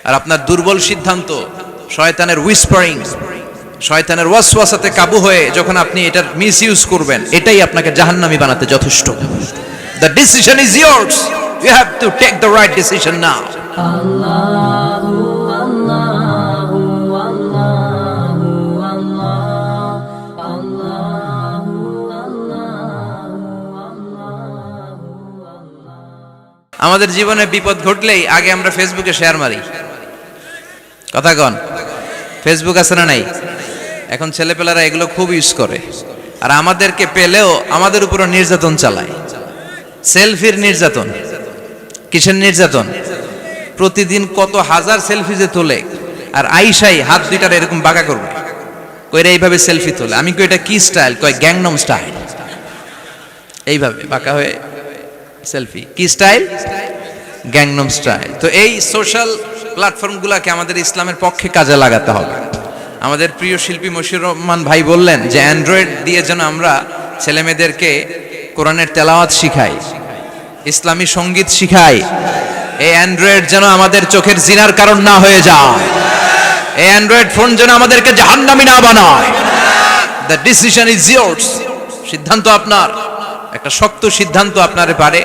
আর আপনার দুর্বল সিদ্ধান্ত, শয়তানের হুইসপারিং, শয়তানের ওয়াসওয়াসাতে কাবু হয়ে যখন আপনি এটার মিসইউজ করবেন, এটাই আপনাকে জাহান্নামী বানাতে যথেষ্ট। The decision is yours. You have to take the right decision now. Allahu Allahu Allahu Allahu Allahu। আমাদের জীবনে বিপদ ঘটলেই আগে আমরা ফেসবুকে শেয়ার মারি। কথা কন, ফেসবুক আছে না নাই? এখন ছেলেপেলারা এগুলো খুব ইউজ করে, আর আমাদেরকে পেলেও আমাদের উপরও নির্যাতন চালায়। সেলফির নির্যাতন। কিসের নির্যাতন? প্রতিদিন কত হাজার সেলফি যে তোলে, আর আইসাই হাত দুইটার এরকম বাঁকা করবে, কইরা এইভাবে সেলফি তোলে। আমি কই এটা কি স্টাইল? কয় গ্যাংনম স্টাইল। এইভাবে বাঁকা হয়ে সেলফি। কি স্টাইল? Gangnam style. তো এই সোশ্যাল প্ল্যাটফর্মগুলোকে আমাদের ইসলামের পক্ষে কাজে লাগাতে হবে। আমাদের প্রিয় শিল্পী মশিউর রহমান ভাই বললেন যে অ্যান্ড্রয়েড দিয়ে যেন আমরা ছেলেমেয়েদেরকে কোরআনের তেলাওয়াত শিখাই, ইসলামী সঙ্গীত শিখাই। এই অ্যান্ড্রয়েড যেন আমাদের চোখের জিনার কারণ না হয়ে যায়। এই অ্যান্ড্রয়েড ফোন যেন আমাদেরকে জাহান্নামী না বানায়। The decision is years. সিদ্ধান্ত আপনার। একটা শক্ত সিদ্ধান্ত আপনারে পারে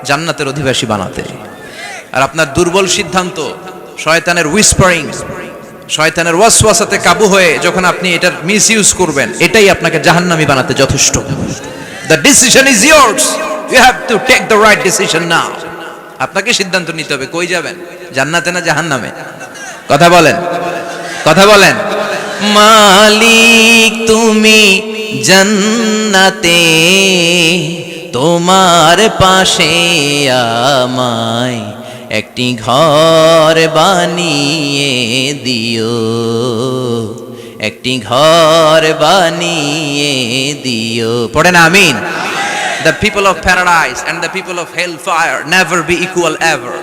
জান্নাতের অধিবাসী বানাতে। আর আপনার দুর্বল সিদ্ধান্ত, শয়তানের হুইসপারিং, শয়তানের ওয়াসওয়াসাতে কাবু হয়ে যখন আপনি এটার মিসইউজ করবেন, এটাই আপনাকে জাহান্নামী বানাতে যথেষ্ট। The decision is yours. You have to take the right decision now. আপনাকে সিদ্ধান্ত নিতে হবে, কই যাবেন? জান্নাতে না জাহান্নামে? কথা বলেন, কথা বলেন। মালিক তুমি জান্নাতে, তোমার পাশে আমায় একটি ঘর বানিয়ে দিও, একটি ঘর বানিয়ে দিও। পড়েন আমিন। The people of paradise and the people of hellfire never be equal ever.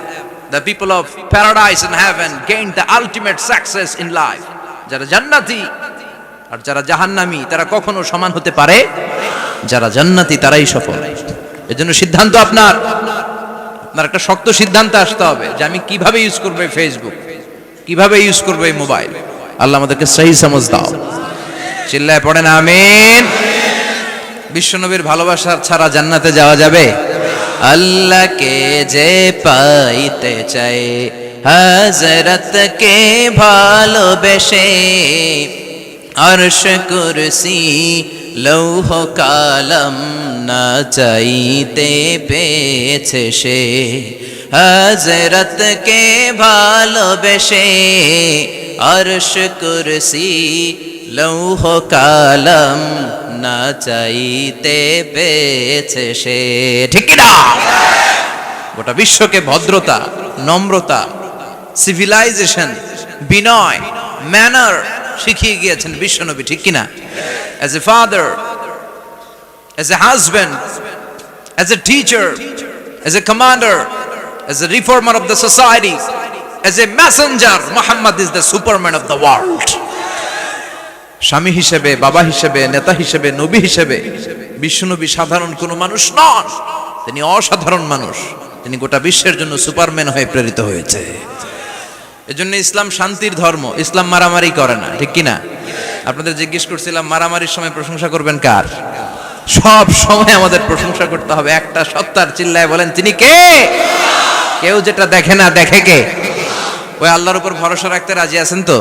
The people of paradise and heaven gain the ultimate success in life. যারা জান্নাতি আর যারা জাহান্নামী তারা কখনো সমান হতে পারে? যারা জান্নাতি তারাই সফল। এজন্য সিদ্ধান্ত আপনার। আপনার একটা শক্ত সিদ্ধান্ত আসতে হবে যে আমি কিভাবে ইউজ করব ফেসবুক, কিভাবে ইউজ করব এই মোবাইল। আল্লাহ আমাদেরকে সহি সমঝ দাও। চিল্লায় পড়েন আমিন। বিশ্বনবীর ভালোবাসা ছাড়া জান্নাতে যাওয়া যাবে? আল্লাহকে যে পাইতে চায় হযরতকে ভালোবেসে, আরশ কুরসি লৌহ কালাম না চাইতে পেয়েছে সে। হযরতকে ভালোবেসে আরশ কুরসি লৌহ কালাম না চাইতে পেয়েছে সে। ঠিক কি না? গোটা বিশ্বকে ভদ্রতা, নম্রতা, সিভিলাইজেশন, বিনয়, ম্যানার শিখিয়ে গিয়েছেন বিশ্বনবী। ঠিক কি না? As a father, as a husband, as a teacher, as a commander, as a reformer of the society, as a messenger, Muhammad is the superman of the world. স্বামী হিসেবে, বাবা হিসেবে, নেতা হিসেবে, নবী হিসেবে বিশ্বনবী সাধারণ কোনো মানুষ নন। তিনি অসাধারণ মানুষ। তিনি গোটা বিশ্বের জন্য সুপারম্যান হয়ে প্রেরিত হয়েছে। এজন্য ইসলাম শান্তির ধর্ম। ইসলাম মারামারি করে না। ঠিক কি না? আপনাদের জিজ্ঞেস করছিলাম মারামারির সময় প্রশংসা করবেন কার? সব সময় আমাদের প্রশংসা করতে হবে একটা সত্তার। চিল্লায় বলেন তিনি কে? কেউ যেটা দেখে না, দেখে কে? ওই আল্লাহর উপর ভরসা রাখতে রাজি আছেন তো?